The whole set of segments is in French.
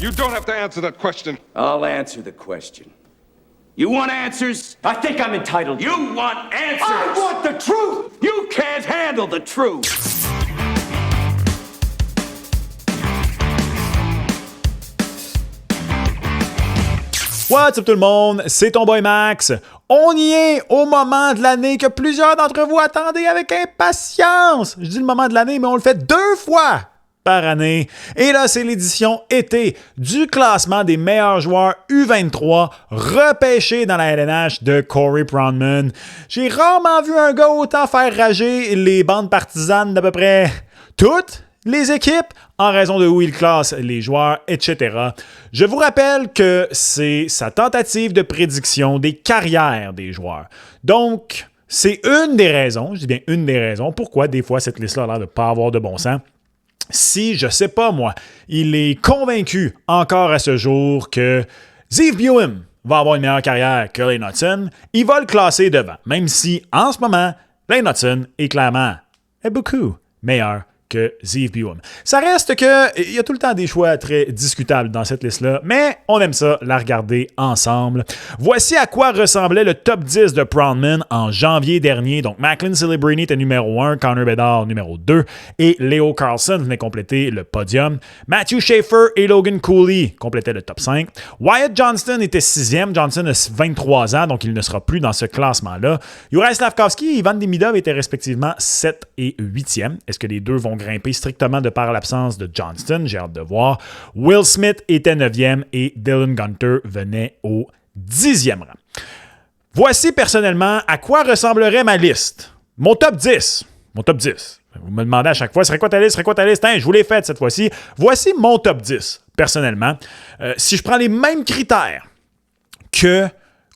You don't have to answer that question. I'll answer the question. You want answers? I think I'm entitled. You want answers? I want the truth! You can't handle the truth! What's up tout le monde, c'est ton boy Max. On y est au moment de l'année que plusieurs d'entre vous attendez avec impatience. Je dis le moment de l'année, mais on le fait 2 fois par année. Et là, c'est l'édition été du classement des meilleurs joueurs U23 repêchés dans la LNH de Corey Pronman. J'ai rarement vu un gars autant faire rager les bandes partisanes d'à peu près toutes les équipes en raison de où il classe les joueurs, etc. Je vous rappelle que c'est sa tentative de prédiction des carrières des joueurs. Donc, c'est une des raisons, je dis bien une des raisons, pourquoi des fois cette liste-là a l'air de ne pas avoir de bon sens. Si, je sais pas moi, il est convaincu encore à ce jour que Zeev Buim va avoir une meilleure carrière que Lane Hutson, il va le classer devant, même si en ce moment, Lane Hutson est clairement beaucoup meilleur que Zeev Buim. Ça reste que il y a tout le temps des choix très discutables dans cette liste-là, mais on aime ça la regarder ensemble. Voici à quoi ressemblait le top 10 de Pronman en janvier dernier. Donc, Macklin Celebrini était numéro 1, Connor Bedard numéro 2 et Leo Carlson venait compléter le podium. Matthew Schaefer et Logan Cooley complétaient le top 5. Wyatt Johnston était 6e. Johnston a 23 ans, donc il ne sera plus dans ce classement-là. Juraj Slafkovsky et Ivan Demidov étaient respectivement 7 et 8e. Est-ce que les deux vont grimper strictement de par l'absence de Johnston? J'ai hâte de voir. Will Smith était 9e et Dylan Gunter venait au 10e rang. Voici personnellement à quoi ressemblerait ma liste. Mon top 10. Mon top 10. Vous me demandez à chaque fois, serait quoi ta liste? Serait quoi ta liste? Hein, je vous l'ai faite cette fois-ci. Voici mon top 10, personnellement. Si je prends les mêmes critères que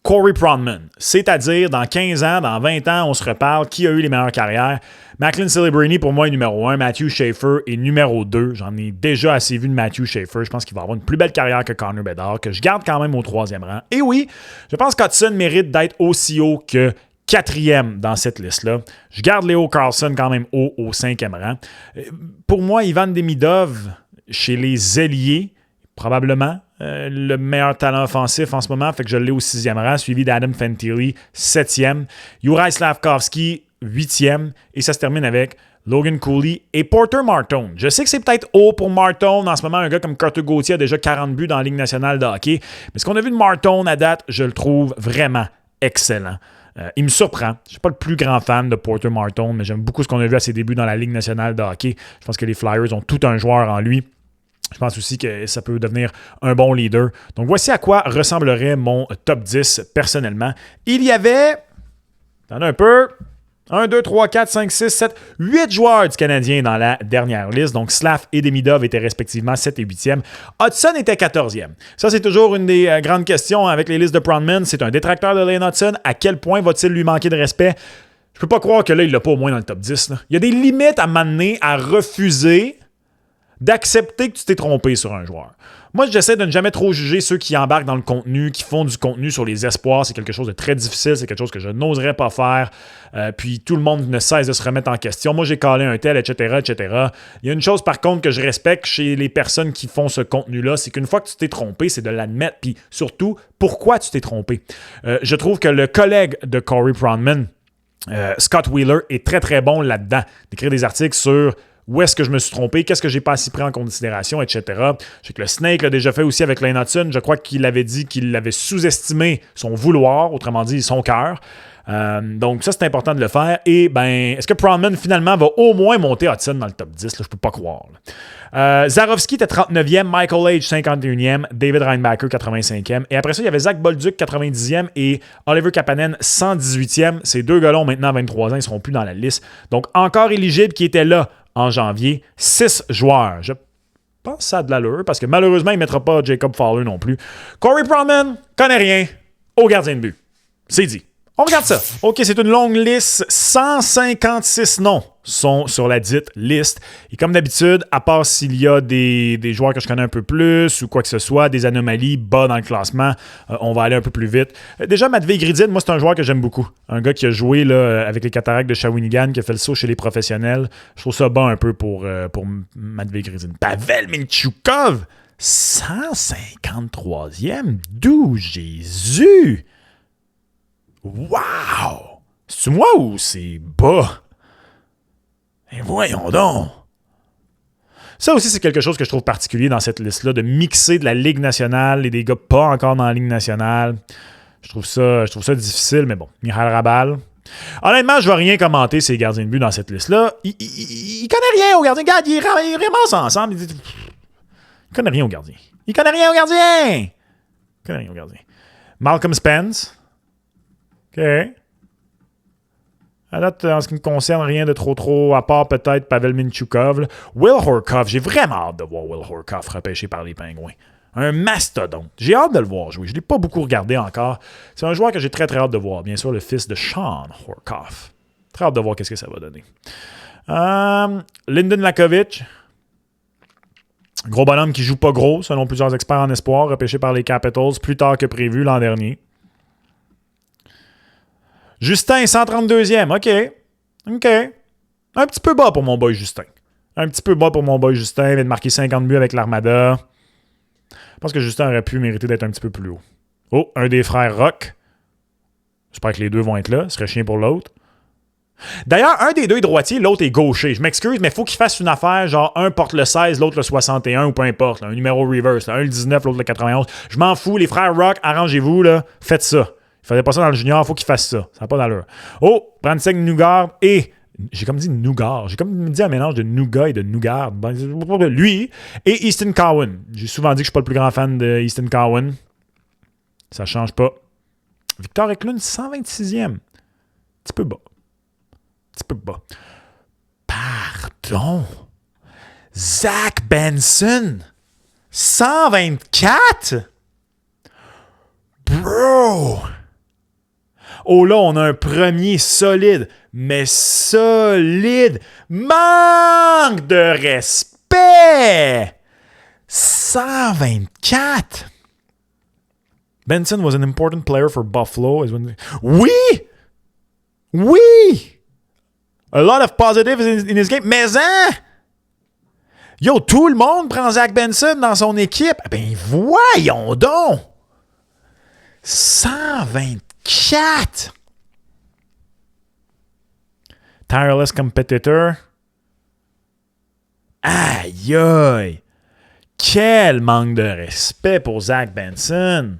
Corey Pronman, c'est-à-dire dans 15 ans, dans 20 ans, on se reparle qui a eu les meilleures carrières. Macklin Celebrini, pour moi, est numéro 1. Matthew Schaefer est numéro 2. J'en ai déjà assez vu de Matthew Schaefer. Je pense qu'il va avoir une plus belle carrière que Connor Bedard, que je garde quand même au 3e rang. Et oui, je pense qu'Hudson mérite d'être aussi haut que 4e dans cette liste-là. Je garde Leo Carlson quand même haut au 5e rang. Pour moi, Ivan Demidov, chez les ailiers, probablement le meilleur talent offensif en ce moment, fait que je l'ai au 6e rang, suivi d'Adam Fantilli, 7e. Juraj Slafkovsky, 8e. Et ça se termine avec Logan Cooley et Porter Martone. Je sais que c'est peut-être haut pour Martone. En ce moment, un gars comme Carter Gauthier a déjà 40 buts dans la Ligue nationale de hockey. Mais ce qu'on a vu de Martone à date, je le trouve vraiment excellent. Il me surprend. Je ne suis pas le plus grand fan de Porter Martone, mais j'aime beaucoup ce qu'on a vu à ses débuts dans la Ligue nationale de hockey. Je pense que les Flyers ont tout un joueur en lui. Je pense aussi que ça peut devenir un bon leader. Donc, voici à quoi ressemblerait mon top 10 personnellement. Il y avait, attendez un peu, 1, 2, 3, 4, 5, 6, 7, 8 joueurs du Canadien dans la dernière liste. Donc, Slaf et Demidov étaient respectivement 7 et 8e. Hudson était 14e. Ça, c'est toujours une des grandes questions avec les listes de Pronman. C'est un détracteur de Lane Hutson. À quel point va-t-il lui manquer de respect? Je peux pas croire que là, il l'a pas au moins dans le top 10. Là. Il y a des limites à m'amener à refuser d'accepter que tu t'es trompé sur un joueur. Moi, j'essaie de ne jamais trop juger ceux qui embarquent dans le contenu, qui font du contenu sur les espoirs. C'est quelque chose de très difficile, c'est quelque chose que je n'oserais pas faire. Puis tout le monde ne cesse de se remettre en question. Moi, j'ai calé un tel, etc., etc. Il y a une chose, par contre, que je respecte chez les personnes qui font ce contenu-là, c'est qu'une fois que tu t'es trompé, c'est de l'admettre. Puis surtout, pourquoi tu t'es trompé. Je trouve que le collègue de Corey Pronman, Scott Wheeler, est très, très bon là-dedans. D'écrire des articles sur où est-ce que je me suis trompé, qu'est-ce que j'ai pas assez pris en considération, etc. Je sais que le Snake l'a déjà fait aussi avec Lane Hutson. Je crois qu'il avait dit qu'il avait sous-estimé son vouloir, autrement dit son cœur. Donc ça, c'est important de le faire. Et ben, est-ce que Pronman finalement va au moins monter Hudson dans le top 10? Là, je peux pas croire. Zarovski était 39e, Michael Age 51e, David Reinbacher 85e. Et après ça, il y avait Zach Bolduc 90e et Oliver Kapanen 118e. Ces deux gars-là ont maintenant 23 ans, ils ne seront plus dans la liste. Donc encore éligibles qui étaient là en janvier, 6 joueurs. Je pense que ça a de l'allure parce que malheureusement, il ne mettra pas Jacob Fowler non plus. Corey Pronman connaît rien au gardien de but. C'est dit. On regarde ça. OK, c'est une longue liste. 156 noms sont sur la dite liste. Et comme d'habitude, à part s'il y a des joueurs que je connais un peu plus ou quoi que ce soit, des anomalies bas dans le classement, on va aller un peu plus vite. Déjà, Matvei Gridin, moi, c'est un joueur que j'aime beaucoup. Un gars qui a joué là, avec les Cataractes de Shawinigan, qui a fait le saut chez les professionnels. Je trouve ça bas un peu pour Matvei Gridin. Pavel Minchukov, 153e? D'où Jésus? Wow! C'est moi ou c'est bas? Et voyons donc! Ça aussi, c'est quelque chose que je trouve particulier dans cette liste-là, de mixer de la Ligue nationale et des gars pas encore dans la Ligue nationale. Je trouve ça difficile, mais bon. Michael Rabal. Honnêtement, je ne vais rien commenter ces gardiens de but dans cette liste-là. Il connaît rien au gardien. Regarde, il ramasse ensemble. Il connaît rien au gardien. Il connaît rien au gardien. Malcolm Spence. OK. À date, en ce qui me concerne, rien de trop, à part peut-être Pavel Minchukov. Là. Will Horkoff, j'ai vraiment hâte de voir Will Horkoff repêché par les Pingouins. Un mastodonte. J'ai hâte de le voir jouer. Je ne l'ai pas beaucoup regardé encore. C'est un joueur que j'ai très hâte de voir. Bien sûr, le fils de Sean Horkoff. Très hâte de voir qu'est-ce que ça va donner. Lyndon Lakovic. Gros bonhomme qui joue pas gros, selon plusieurs experts en espoir, repêché par les Capitals plus tard que prévu l'an dernier. Justin, 132e. OK. Un petit peu bas pour mon boy Justin. Il vient de marquer 50 buts avec l'Armada. Je pense que Justin aurait pu mériter d'être un petit peu plus haut. Oh, un des frères Rock. J'espère que les deux vont être là. Ce serait chien pour l'autre. D'ailleurs, un des deux est droitier, l'autre est gaucher. Je m'excuse, mais il faut qu'il fasse une affaire, genre un porte le 16, l'autre le 61 ou peu importe. Là, un numéro reverse. Là, un le 19, l'autre le 91. Je m'en fous, les frères Rock, arrangez-vous, là, faites ça. Il fallait pas ça dans le junior, il faut qu'il fasse ça. Ça n'a pas d'allure. Oh, Brandsen Nugard et... J'ai comme dit Nougat. J'ai comme dit un mélange de Nougat et de Nougard. Lui et Easton Cowan. J'ai souvent dit que je suis pas le plus grand fan de Easton Cowan. Ça change pas. Victor Eklund, 126e. Petit peu bas. Pardon. Zach Benson, 124? Bro! Oh là, on a un premier solide, mais solide. Manque de respect! 124! Benson was an important player for Buffalo. Oui! A lot of positives in his game. Mais yo, tout le monde prend Zach Benson dans son équipe. Ben voyons donc! 124! Tireless competitor. Aïe aïe! Quel manque de respect pour Zach Benson!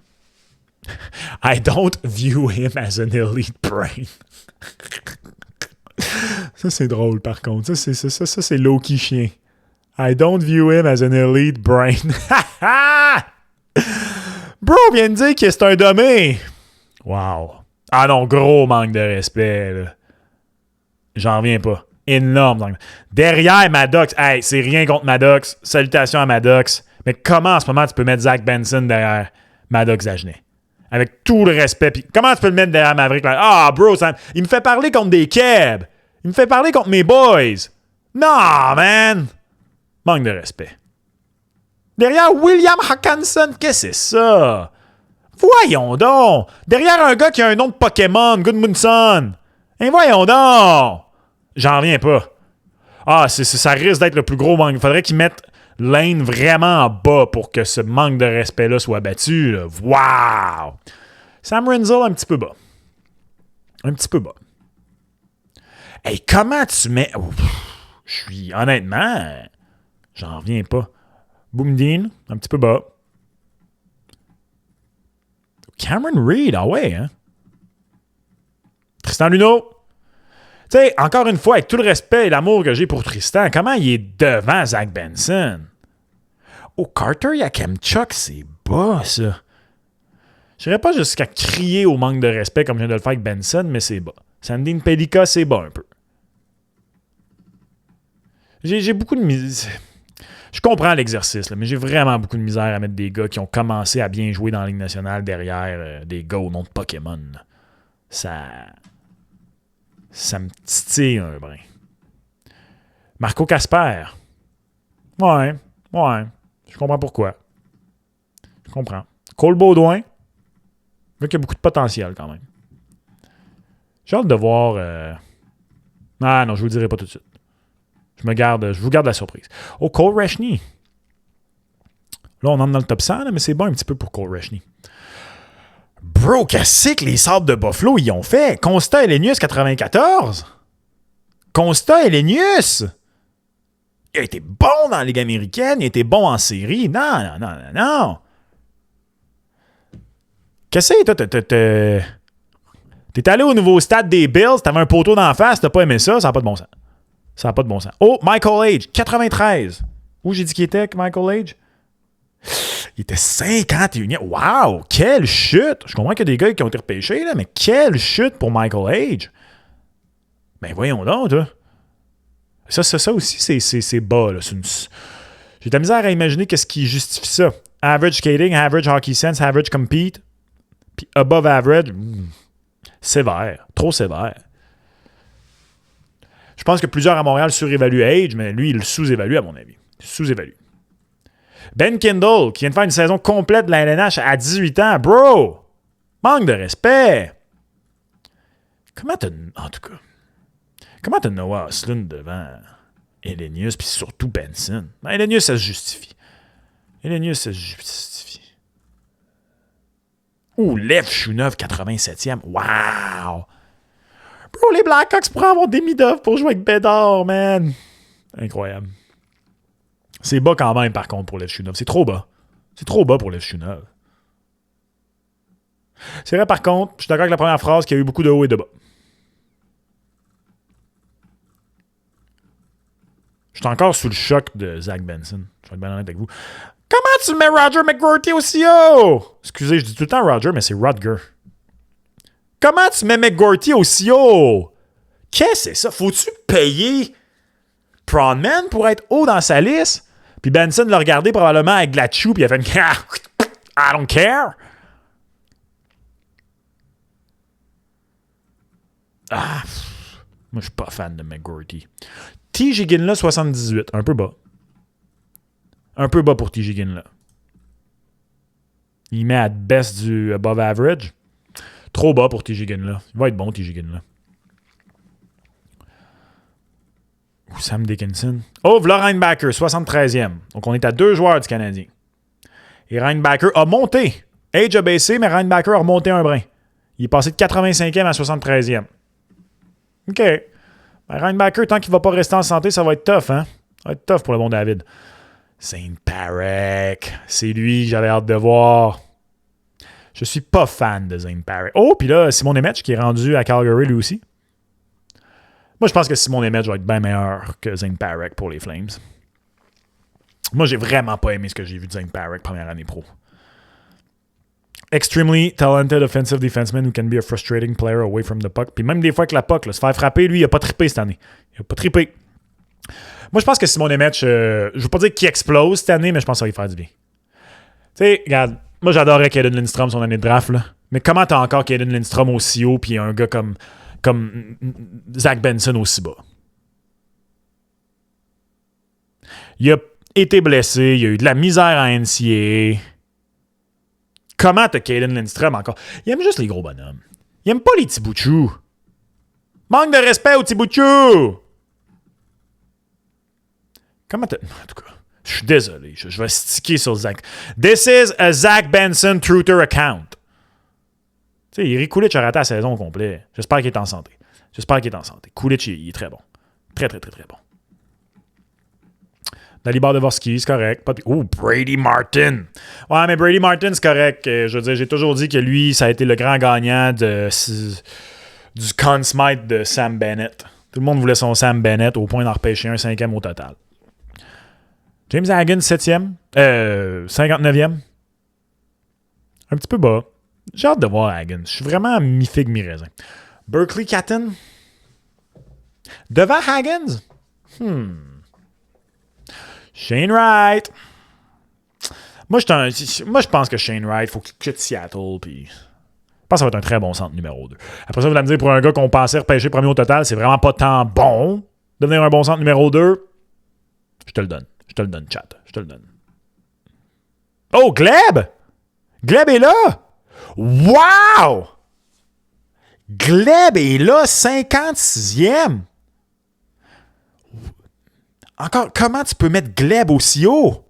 I don't view him as an elite brain. Ça, c'est drôle, par contre. Ça, c'est low-key chien. I don't view him as an elite brain. Bro vient de dire que c'est un dommé. Wow. Ah non, gros manque de respect, là. J'en reviens pas. Énorme. Derrière Maddox, hey, c'est rien contre Maddox. Salutations à Maddox. Mais comment en ce moment tu peux mettre Zach Benson derrière Maddox Dagenet? Avec tout le respect. Pis comment tu peux le mettre derrière Maverick? Ah, bro, il me fait parler contre des kebs. Il me fait parler contre mes boys. Non, man. Manque de respect. Derrière William Hawkinson, qu'est-ce que c'est ça? Voyons donc. Derrière un gars qui a un nom de Pokémon, Goodmunson. Et voyons donc. J'en reviens pas. Ah, ça risque d'être le plus gros manque. Il faudrait qu'ils mettent Lane vraiment en bas pour que ce manque de respect-là soit battu. Là. Wow! Sam Renzel, un petit peu bas. Hey, comment tu mets... Honnêtement, j'en reviens pas. Boomdeen, un petit peu bas. Cameron Reed, ah ouais, hein? Tristan Luneau. Tu sais, encore une fois, avec tout le respect et l'amour que j'ai pour Tristan, comment il est devant Zach Benson? Oh, Carter Yakemchuk, c'est bas, ça. Je n'irais pas jusqu'à crier au manque de respect comme je viens de le faire avec Benson, mais c'est bas. Sandin Pelika, c'est bas un peu. J'ai beaucoup de misère. Je comprends l'exercice, là, mais j'ai vraiment beaucoup de misère à mettre des gars qui ont commencé à bien jouer dans la Ligue nationale derrière des gars au nom de Pokémon. Là. Ça me titille un brin. Marco Casper. Ouais. Je comprends pourquoi. Je comprends. Cole Baudouin. Vu qu'il y a beaucoup de potentiel quand même. J'ai hâte de voir... Ah non, je vous le dirai pas tout de suite. Je vous garde la surprise. Oh, Cole Reshny. Là, on entre dans le top 100, là, mais c'est bon un petit peu pour Cole Reshney. Bro, qu'est-ce que les Sabres de Buffalo ils ont fait? Constat Helenius 94? Constat Helenius? Il a été bon dans la Ligue américaine, il a été bon en série. Non. Qu'est-ce que t'es allé au nouveau stade des Bills, t'avais un poteau d'en face, t'as pas aimé ça, ça n'a pas de bon sens. Ça n'a pas de bon sens. Oh, Michael Age, 93. Où j'ai dit qu'il était, Michael Age? Il était 51e. Wow, quelle chute! Je comprends qu'il y a des gars qui ont été repêchés, là, mais quelle chute pour Michael Age! Ben voyons donc, toi. Ça aussi, c'est bas. Là. J'ai de la misère à imaginer qu'est-ce qui justifie ça. Average skating, average hockey sense, average compete, puis above average, sévère. Trop sévère. Je pense que plusieurs à Montréal surévaluent Age, mais lui, il le sous-évalue, à mon avis. Sous-évalue. Ben Kindle, qui vient de faire une saison complète de la LNH à 18 ans. Bro! Manque de respect! Comment t'as Noah Ostlund devant Helenius, puis surtout Benson? Ben, Helenius, ça se justifie. Ouh, Lev Shunov, 87e. Wow! Bro, les Blackhawks pourraient avoir Demidov pour jouer avec Bédard, man! Incroyable. C'est bas quand même, par contre, pour Lev Shunov. C'est trop bas. C'est trop bas pour Lev Shunov. C'est vrai, par contre, je suis d'accord avec la première phrase qu'il y a eu beaucoup de hauts et de bas. Je suis encore sous le choc de Zach Benson. Je vais être bien honnête avec vous. Comment tu mets Roger McGroarty aussi haut? Excusez, je dis tout le temps Roger, mais c'est Rutger. Comment tu mets McGroarty aussi haut? Qu'est-ce que c'est ça? Faut-tu payer Proudman pour être haut dans sa liste? Puis Benson l'a regardé probablement avec de la chou, puis il a fait une I don't care. Moi, je suis pas fan de McGroarty. T.J. Ginla, 78. Un peu bas. Un peu bas pour T.J. Ginla. Il met à best du above average. Trop bas pour T.J. Ginla. Il va être bon, T.J. Ginla. Ou Sam Dickinson. Oh, v'là Reinbacker, 73e. Donc, on est à 2 joueurs du Canadien. Et Reinbacker a monté. Age a baissé, mais Reinbacker a remonté un brin. Il est passé de 85e à 73e. OK. Ben, Reinbacker, tant qu'il ne va pas rester en santé, ça va être tough, hein? Ça va être tough pour le bon David. Zane Parekh. C'est lui que j'avais hâte de voir. Je suis pas fan de Zane Parekh. Oh, puis là, Simon Nemec qui est rendu à Calgary lui aussi. Moi, je pense que Simon Nemec va être bien meilleur que Zane Parekh pour les Flames. Moi, j'ai vraiment pas aimé ce que j'ai vu de Zane Parekh première année pro. Extremely talented offensive defenseman who can be a frustrating player away from the puck. Puis même des fois que la puck, là, se faire frapper, lui, il a pas trippé cette année. Il a pas trippé. Moi, je pense que Simon Nemec, je veux pas dire qu'il explose cette année, mais je pense que ça va lui faire du bien. Tu sais, regarde, moi, j'adorais Caden Lindstrom son année de draft, là. Mais comment t'as encore Caden Lindstrom aussi haut puis un gars comme Zach Benson aussi bas? Il a été blessé, il a eu de la misère en NCAA. Comment t'as Caden Lindstrom encore? Il aime juste les gros bonhommes. Il aime pas les petits bouts de chou. Manque de respect aux petits bouts de chou. Comment t'as... En tout cas, je suis désolé. Je vais sticker sur Zach. This is a Zach Benson Truther account. Tu sais, Iri Kulich a raté la saison au complet. J'espère qu'il est en santé. Kulich, il est très bon. Très, très, très, très bon. Dalibor Dvorsky, c'est correct. Brady Martin. Ouais, mais Brady Martin, c'est correct. Je veux dire, j'ai toujours dit que lui, ça a été le grand gagnant du Conn Smythe de Sam Bennett. Tout le monde voulait son Sam Bennett au point d'en repêcher un 5e au total. James Hagen, 7e. 59e. Un petit peu bas. J'ai hâte de voir Hagen. Je suis vraiment mi-figue, mi-raisin. Berkeley Catton. Devant Hagens? Shane Wright. Moi, je pense que Shane Wright, il faut qu'il quitte Seattle. Puis je pense que ça va être un très bon centre numéro 2. Après ça, vous allez me dire, pour un gars qu'on pensait repêcher premier au total, c'est vraiment pas tant bon devenir un bon centre numéro 2. Je te le donne, chat. Je te le donne. Oh, Gleb! Gleb est là! Wow! Gleb est là, 56e. Encore, comment tu peux mettre Gleb aussi haut?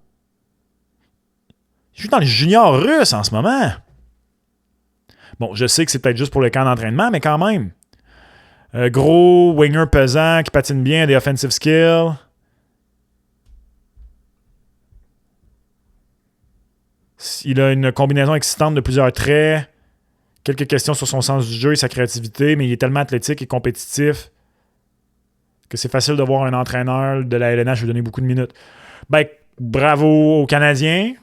Il joue dans le junior russe en ce moment. Bon, je sais que c'est peut-être juste pour le camp d'entraînement, mais quand même. Gros, winger pesant, qui patine bien, des offensive skills. Il a une combinaison excitante de plusieurs traits. Quelques questions sur son sens du jeu et sa créativité, mais il est tellement athlétique et compétitif que c'est facile de voir un entraîneur de la LNH lui donner beaucoup de minutes. Ben, bravo aux Canadiens.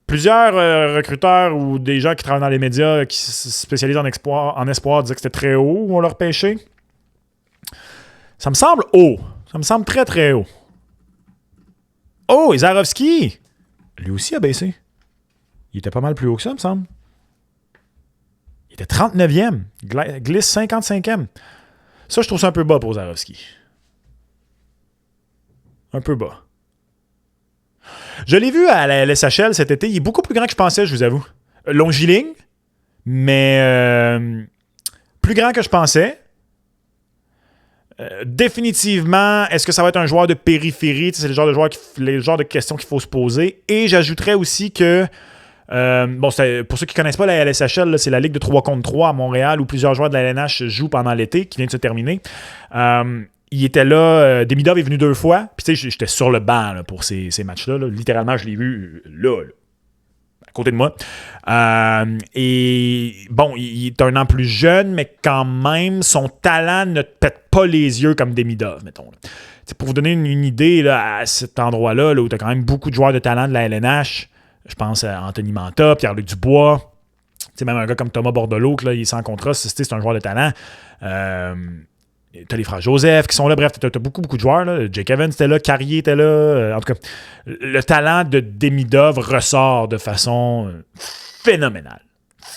Plusieurs recruteurs ou des gens qui travaillent dans les médias qui se spécialisent en espoir disaient que c'était très haut où on leur pêchait. Ça me semble haut. Ça me semble très, très haut. Oh, et Zarovski! Lui aussi a baissé. Il était pas mal plus haut que ça, me semble. Il était 39e. Glisse 55e. Ça, je trouve ça un peu bas pour Zarovski. Un peu bas. Je l'ai vu à la LSHL cet été. Il est beaucoup plus grand que je pensais, je vous avoue. Longiligne, mais plus grand que je pensais. Définitivement, est-ce que ça va être un joueur de périphérie? C'est le genre de questions qu'il faut se poser. Et j'ajouterais aussi que pour ceux qui ne connaissent pas la LSHL, là, c'est la ligue de 3 contre 3 à Montréal où plusieurs joueurs de la LNH jouent pendant l'été, qui vient de se terminer. Il était là, Demidov est venu 2 fois, puis tu sais, j'étais sur le banc là, pour ces matchs-là. Là. Littéralement, je l'ai vu là, à côté de moi. Et bon, il est un an plus jeune, mais quand même, son talent ne pète pas les yeux comme Demidov, mettons. Pour vous donner une idée là, à cet endroit-là, là, où tu as quand même beaucoup de joueurs de talent de la LNH, je pense à Anthony Manta, Pierre-Luc Dubois, même un gars comme Thomas Bordelot, là, il est sans contrat, c'est un joueur de talent. T'as les frères Joseph qui sont là, bref, t'as beaucoup de joueurs. Là. Jake Evans était là, Carrier était là. En tout cas, le talent de Demidov ressort de façon phénoménale.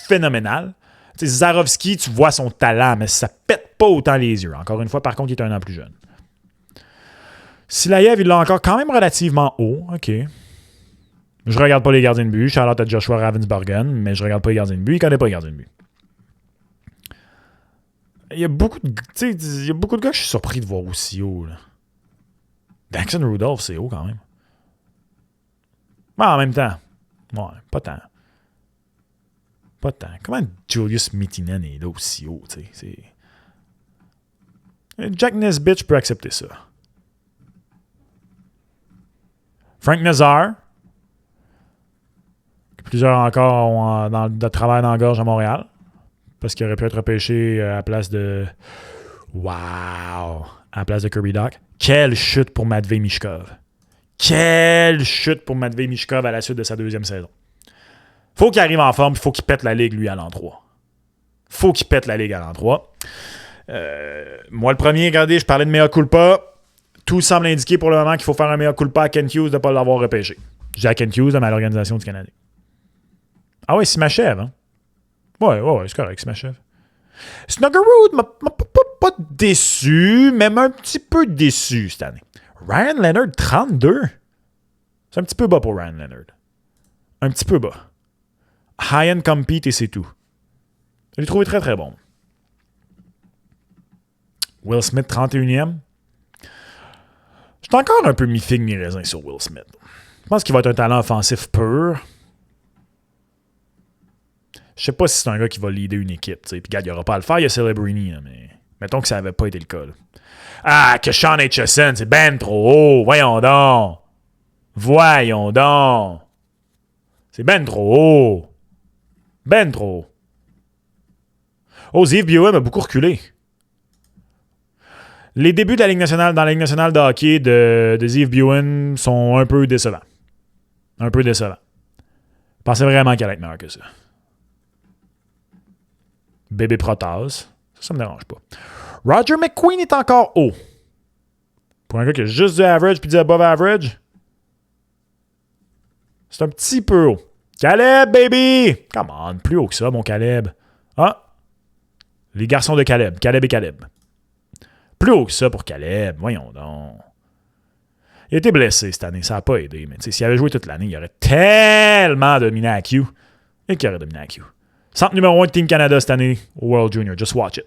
Phénoménale. T'sais, Zarovski, tu vois son talent, mais ça pète pas autant les yeux. Encore une fois, par contre, il est 1 an plus jeune. Silayev, il l'a encore quand même relativement haut. OK. Je regarde pas les gardiens de but. Shout-out à Joshua Ravensborgen, mais je regarde pas les gardiens de but. Il connaît pas les gardiens de but. Il y a beaucoup de gars que je suis surpris de voir aussi haut. Là. Daxon Rudolph, c'est haut quand même. Mais en même temps, ouais, pas tant. Pas tant. Comment Julius Mittinen est là aussi haut, tu sais? Jack Nesbitt, je peux accepter ça. Frank Nazar. Plusieurs encore ont dans le travail dans la gorge à Montréal. Parce qu'il aurait pu être repêché à la place de... Wow! À la place de Kirby Dach. Quelle chute pour Matvei Mishkov. Quelle chute pour Matvei Mishkov à la suite de sa 2e saison. Faut qu'il arrive en forme, il faut qu'il pète la ligue, lui, à l'an 3. Faut qu'il pète la ligue à l'an 3. Moi, le premier, regardez, je parlais de mea culpa. Tout semble indiquer pour le moment qu'il faut faire un mea culpa à Kent Hughes de ne pas l'avoir repêché. J'ai à Kent Hughes, mais à l'Organisation du Canadien. Ah ouais, c'est ma chèvre, hein? Ouais, c'est correct, c'est ma chef. Snuggerud m'a pas déçu, même un petit peu déçu cette année. Ryan Leonard, 32. C'est un petit peu bas pour Ryan Leonard. Un petit peu bas. High-end compete et c'est tout. Je l'ai trouvé très, très bon. Will Smith, 31e. Je suis encore un peu mi-figue, mi-raisin sur Will Smith. Je pense qu'il va être un talent offensif pur. Je sais pas si c'est un gars qui va leader une équipe. Puis, regarde, il n'y aura pas à le faire, il y a Celebrini, là, mais mettons que ça n'avait pas été le cas. Là. Ah, que Sean Aitchison, c'est ben trop haut. Voyons donc. C'est ben trop haut. Ben trop haut. Oh, Ziv Buem a beaucoup reculé. Les débuts de la Ligue nationale, dans la Ligue nationale de hockey de Ziv Buem sont un peu décevants. Un peu décevants. Je pensais vraiment qu'elle allait être meilleure que ça. Bébé Protas. Ça me dérange pas. Roger McQueen est encore haut. Pour un gars qui a juste du average puis du above average, c'est un petit peu haut. Caleb, baby! Come on, plus haut que ça, mon Caleb. Ah! Les garçons de Caleb. Caleb et Caleb. Plus haut que ça pour Caleb. Voyons donc. Il a été blessé cette année. Ça n'a pas aidé. Mais s'il avait joué toute l'année, il aurait tellement dominé à Q. Et qu'il aurait dominé à Q. Centre numéro 1 de Team Canada cette année au World Junior. Just watch it.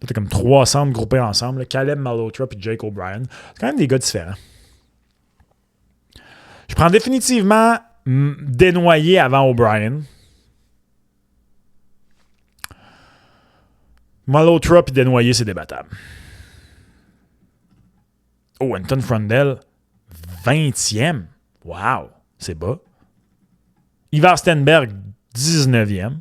T'as comme 3 centres groupés ensemble. Caleb Malhotra et Jake O'Brien. C'est quand même des gars différents. Je prends définitivement Desnoyers avant O'Brien. Malhotra puis Desnoyers, c'est débattable. Oh, Anton Frondel, 20e. Wow, c'est bas. Ivar Stenberg, 19e.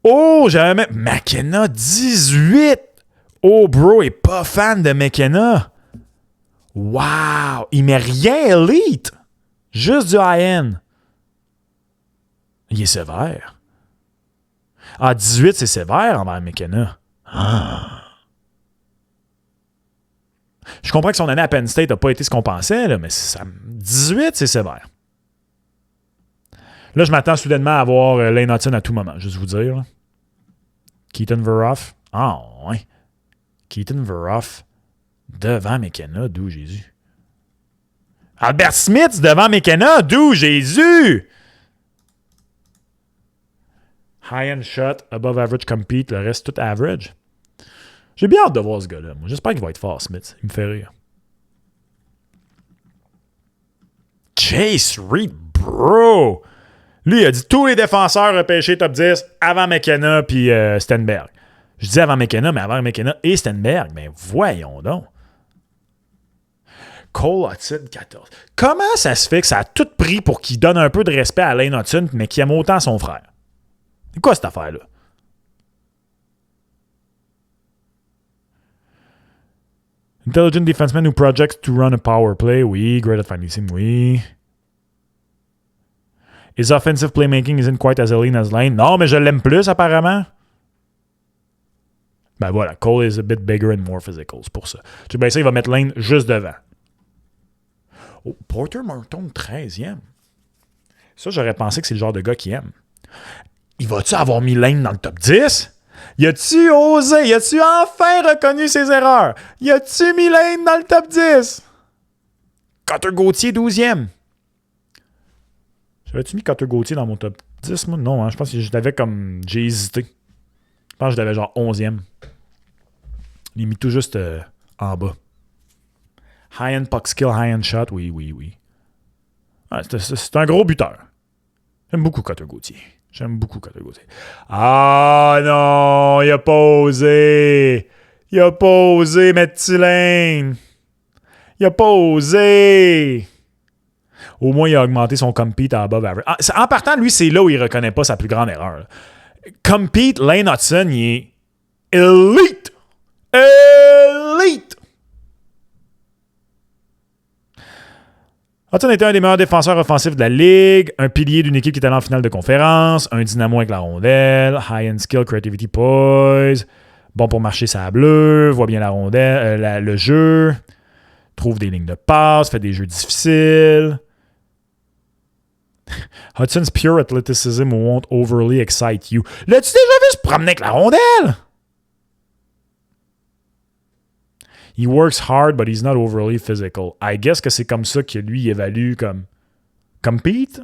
Oh, j'avais même... McKenna, 18! Oh, bro, il est pas fan de McKenna. Wow! Il met rien elite! Juste du high-end. Il est sévère. Ah, 18, c'est sévère envers McKenna. Ah. Je comprends que son année à Penn State n'a pas été ce qu'on pensait, là, mais 18, c'est sévère. Là, je m'attends soudainement à avoir Lane Hutson à tout moment, juste vous dire. Là. Keaton Veroff. Ah, ouais. Keaton Veroff devant McKenna, d'où Jésus. Albert Smith devant McKenna, d'où Jésus. High-end shot, above average compete, le reste tout average. J'ai bien hâte de voir ce gars-là. Moi, j'espère qu'il va être fort, Smith. Il me fait rire. Chase Reed, bro! Lui, il a dit tous les défenseurs repêchés top 10 avant McKenna puis Stenberg. Je dis avant McKenna, mais avant McKenna et Stenberg. Mais voyons donc. Cole Hudson, 14. Comment ça se fait que ça a tout pris pour qu'il donne un peu de respect à Lane Hudson, mais qu'il aime autant son frère? C'est quoi cette affaire-là? Intelligent defenseman who projects to run a power play. Oui. Great at finding, oui. His offensive playmaking isn't quite as elite as Lane. Non, mais je l'aime plus, apparemment. Ben voilà, Cole is a bit bigger and more physical. C'est pour ça. Tu sais, ben ça, il va mettre Lane juste devant. Oh, Porter Martin, 13e. Ça, j'aurais pensé que c'est le genre de gars qui aime. Il va-tu avoir mis Lane dans le top 10? Y a-tu osé? Y a-tu enfin reconnu ses erreurs? Y a-tu mis Lane dans le top 10? Cutter Gauthier, 12e. J'avais-tu mis Cutter Gauthier dans mon top 10, moi? Non, hein, je pense que je l'avais comme... J'ai hésité. Je pense que je l'avais genre 11e. Il est mis tout juste en bas. High-end puck skill, high-end shot, oui. Ouais, c'est un gros buteur. J'aime beaucoup Cutter Gauthier. Ah non, il a pas osé. Il a pas osé mettre Tulane. Il a pas osé. Au moins, il a augmenté son compete à above average. En partant, lui, c'est là où il reconnaît pas sa plus grande erreur. Compete, Lane Hutson, il est elite. Elite. Hutson était un des meilleurs défenseurs offensifs de la Ligue, un pilier d'une équipe qui est allée en finale de conférence, un dynamo avec la rondelle, high-end skill, creativity, poise, bon pour marcher sa bleue, voit bien la rondelle, le jeu, trouve des lignes de passe, fait des jeux difficiles. Hudson's pure athleticism won't overly excite you. L'as-tu déjà vu se promener avec la rondelle? He works hard, but he's not overly physical. I guess que c'est comme ça que lui il évalue comme compete.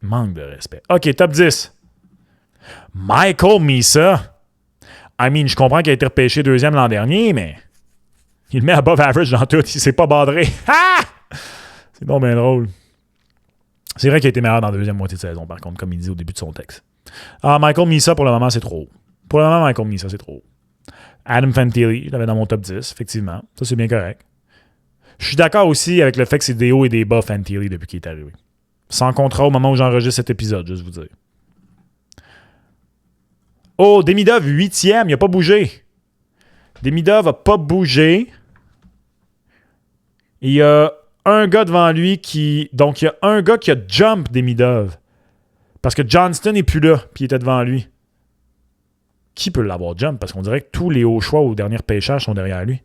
Manque de respect. OK, top 10. Michael Misa. Je comprends qu'il a été repêché 2e l'an dernier, mais il le met above average dans tout. Il s'est pas badré. Ah! C'est donc bien drôle. C'est vrai qu'il a été meilleur dans la deuxième moitié de saison, par contre, comme il dit au début de son texte. Michael Misa, pour le moment, c'est trop. Pour le moment, Michael Misa, c'est trop. Adam Fantilli, je l'avais dans mon top 10, effectivement. Ça, c'est bien correct. Je suis d'accord aussi avec le fait que c'est des hauts et des bas Fantilli depuis qu'il est arrivé. Sans contrat au moment où j'enregistre cet épisode, juste vous dire. Oh, Demidov, 8e, il n'a pas bougé. Demidov n'a pas bougé. Il y a un gars devant lui qui... Donc, il y a un gars qui a jump Demidov. Parce que Johnston n'est plus là, puis il était devant lui. Qui peut l'avoir jump? Parce qu'on dirait que tous les hauts choix au dernier pêchage sont derrière lui.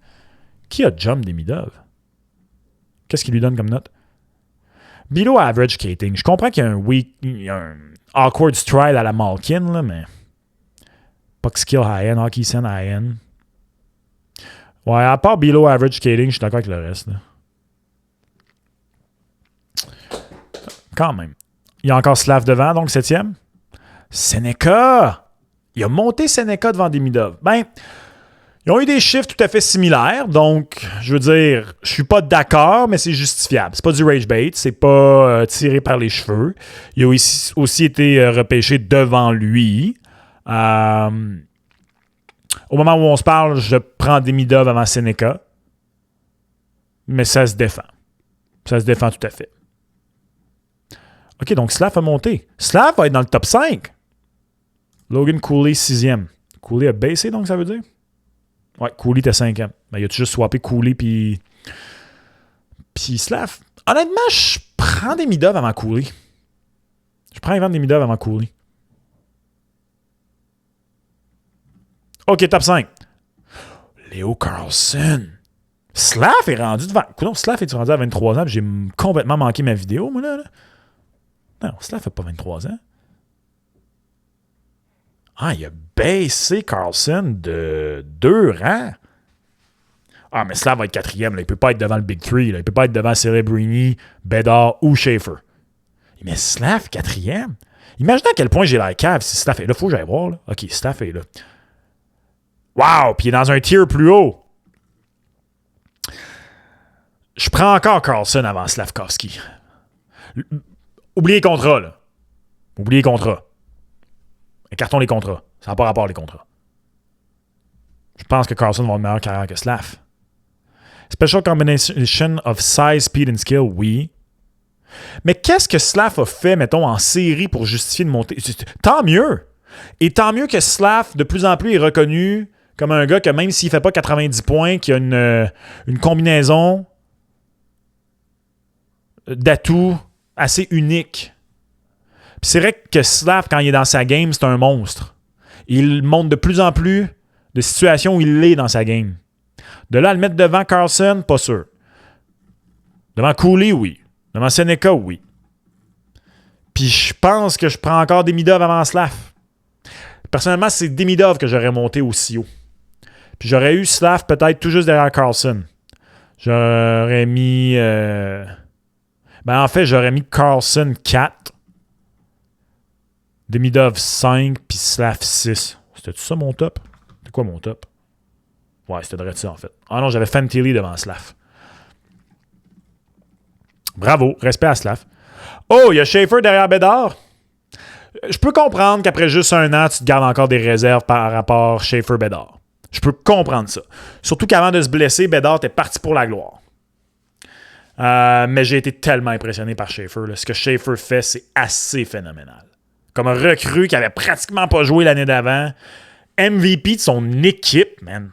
Qui a jump Demidov? Qu'est-ce qu'il lui donne comme note? Below average skating. Je comprends qu'il y a un awkward stride à la Malkin, là, mais... Puck skill high-end, hockey sense high-end. Ouais, à part below average skating, je suis d'accord avec le reste. Là. Quand même. Il y a encore Slav devant, donc 7e. Seneca! il a monté Seneca devant Demidov. Ben, ils ont eu des chiffres tout à fait similaires, donc, je veux dire, je suis pas d'accord, mais c'est justifiable. C'est pas du rage bait, c'est pas tiré par les cheveux. Il a aussi été repêché devant lui. Au moment où on se parle, je prends Demidov avant Seneca, mais ça se défend. Ça se défend tout à fait. OK, donc Slav a monté. Slav va être dans le top 5. Logan Cooley, 6e. Cooley a baissé, donc, ça veut dire? Ouais, Cooley était 5e. Ben, il a juste swappé Cooley puis Slav. Honnêtement, je prends Demidov avant Cooley. Je prends Ivan Demidov avant Cooley. OK, top 5. Leo Carlson. Slav est rendu devant... Non, Slav est rendu à 23 ans, puis j'ai complètement manqué ma vidéo, moi, là. Non, Slav n'a pas 23 ans. Ah, il a baissé Carlson de 2 rangs. Ah, mais Slav va être 4e. Là. Il ne peut pas être devant le Big 3. Là. Il ne peut pas être devant Celebrini, Bedard ou Schaefer. Mais Slav, 4e. Imaginez à quel point j'ai la cave si Slav est là. Il faut que j'aille voir. Là. OK, Slav est là. Wow! Puis il est dans un tier plus haut. Je prends encore Carlson avant Slavkovski. Oubliez les contrats, là. Oubliez les contrats. Écartons les contrats. Ça n'a pas rapport les contrats. Je pense que Carlson va avoir une meilleure carrière que Slav. Special combination of size, speed and skill, oui. Mais qu'est-ce que Slav a fait, mettons, en série pour justifier de monter? Tant mieux. Et tant mieux que Slav, de plus en plus, est reconnu comme un gars que même s'il ne fait pas 90 points, qui a une combinaison d'atouts assez unique. Puis c'est vrai que Slav, quand il est dans sa game, c'est un monstre. Il montre de plus en plus de situations où il l'est dans sa game. De là à le mettre devant Carlson, pas sûr. Devant Cooley, oui. Devant Seneca, oui. Puis je pense que je prends encore Demidov avant Slav. Personnellement, c'est Demidov que j'aurais monté aussi haut. Puis j'aurais eu Slav peut-être tout juste derrière Carlson. J'aurais mis... en fait, j'aurais mis Carlson 4. Demidov 5, puis Slav 6. C'était-tu ça mon top? C'était quoi mon top? Ouais, c'était de ça en fait. Ah non, j'avais Fantilli devant Slav. Bravo, respect à Slav. Oh, il y a Schaefer derrière Bedard. Je peux comprendre qu'après juste 1 an, tu te gardes encore des réserves par rapport Schaefer-Bedard. Je peux comprendre ça. Surtout qu'avant de se blesser, Bedard était parti pour la gloire. Mais j'ai été tellement impressionné par Schaefer. Là. Ce que Schaefer fait, c'est assez phénoménal. Comme un recrue qui avait pratiquement pas joué l'année d'avant. MVP de son équipe, man.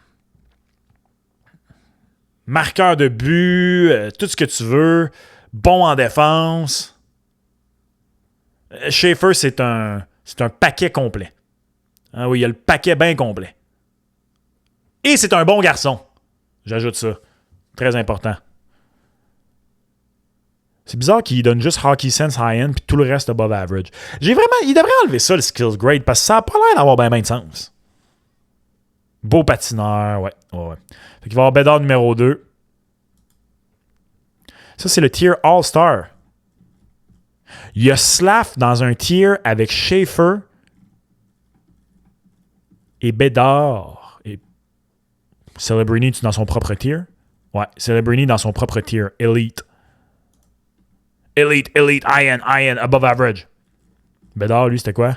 Marqueur de but, tout ce que tu veux. Bon en défense. Schaefer, c'est un paquet complet. Ah oui, il y a le paquet bien complet. Et c'est un bon garçon. J'ajoute ça. Très important. C'est bizarre qu'il donne juste Hockey Sense High-End puis tout le reste above average. Il devrait enlever ça, le Skills Grade, parce que ça n'a pas l'air d'avoir bien de sens. Beau patineur, ouais. Fait qu'il va y avoir Bedard numéro 2. Ça, c'est le tier All-Star. Il y a Slav dans un tier avec Schaefer et Bedard. Et Celebrini, tu dans son propre tier? Ouais, Celebrini dans son propre tier. Elite, high-end, above average. Bedard, lui, c'était quoi?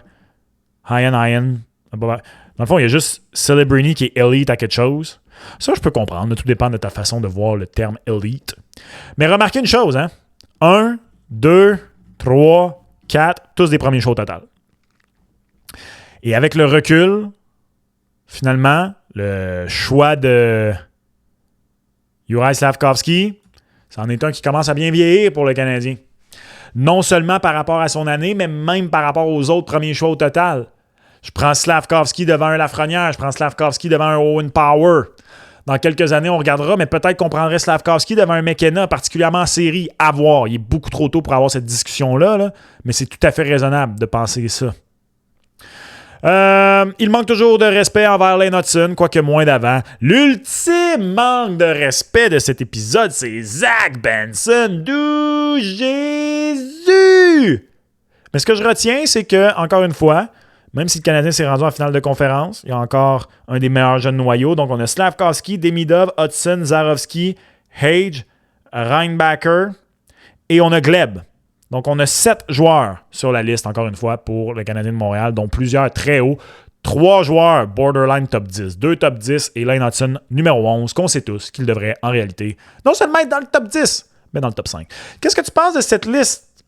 High-end, above average. Dans le fond, il y a juste Celebrini qui est elite à quelque chose. Ça, je peux comprendre. Tout dépend de ta façon de voir le terme elite. Mais remarquez une chose, hein? 1, 2, 3, 4, tous des premiers choix au total. Et avec le recul, finalement, le choix de Juraj Slavkovski, c'en est un qui commence à bien vieillir pour le Canadien. Non seulement par rapport à son année, mais même par rapport aux autres premiers choix au total. Je prends Slavkovski devant un Lafrenière, je prends Slavkovski devant un Owen Power. Dans quelques années, on regardera, mais peut-être qu'on prendrait Slavkovski devant un McKenna, particulièrement en série, à voir. Il est beaucoup trop tôt pour avoir cette discussion-là, là, mais c'est tout à fait raisonnable de penser ça. Il manque toujours de respect envers Lane Hutson, quoique moins d'avant. L'ultime manque de respect de cet épisode, c'est Zach Benson. D'où Jésus! Mais ce que je retiens, c'est que, encore une fois, Même si le Canadien s'est rendu en finale de conférence, il y a encore un des meilleurs jeunes noyaux. Donc, on a Slavkovski, Demidov, Hudson, Zarovski, Hage, Reinbacher et on a Gleb. Donc, on a 7 joueurs sur la liste, encore une fois, pour le Canadien de Montréal, dont plusieurs très hauts. 3 joueurs borderline top 10, 2 top 10 et Lane Hudson numéro 11, qu'on sait tous qu'il devrait en réalité non seulement être dans le top 10, mais dans le top 5. Qu'est-ce que tu penses de cette liste?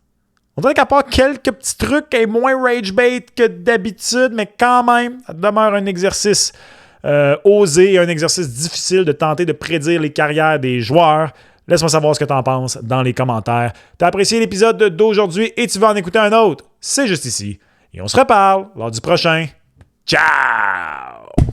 On dirait qu'à part quelques petits trucs, elle est moins rage bait que d'habitude, mais quand même, ça demeure un exercice osé et un exercice difficile de tenter de prédire les carrières des joueurs. Laisse-moi savoir ce que tu en penses dans les commentaires. Tu as apprécié l'épisode d'aujourd'hui et tu veux en écouter un autre? C'est juste ici. Et on se reparle lors du prochain. Ciao!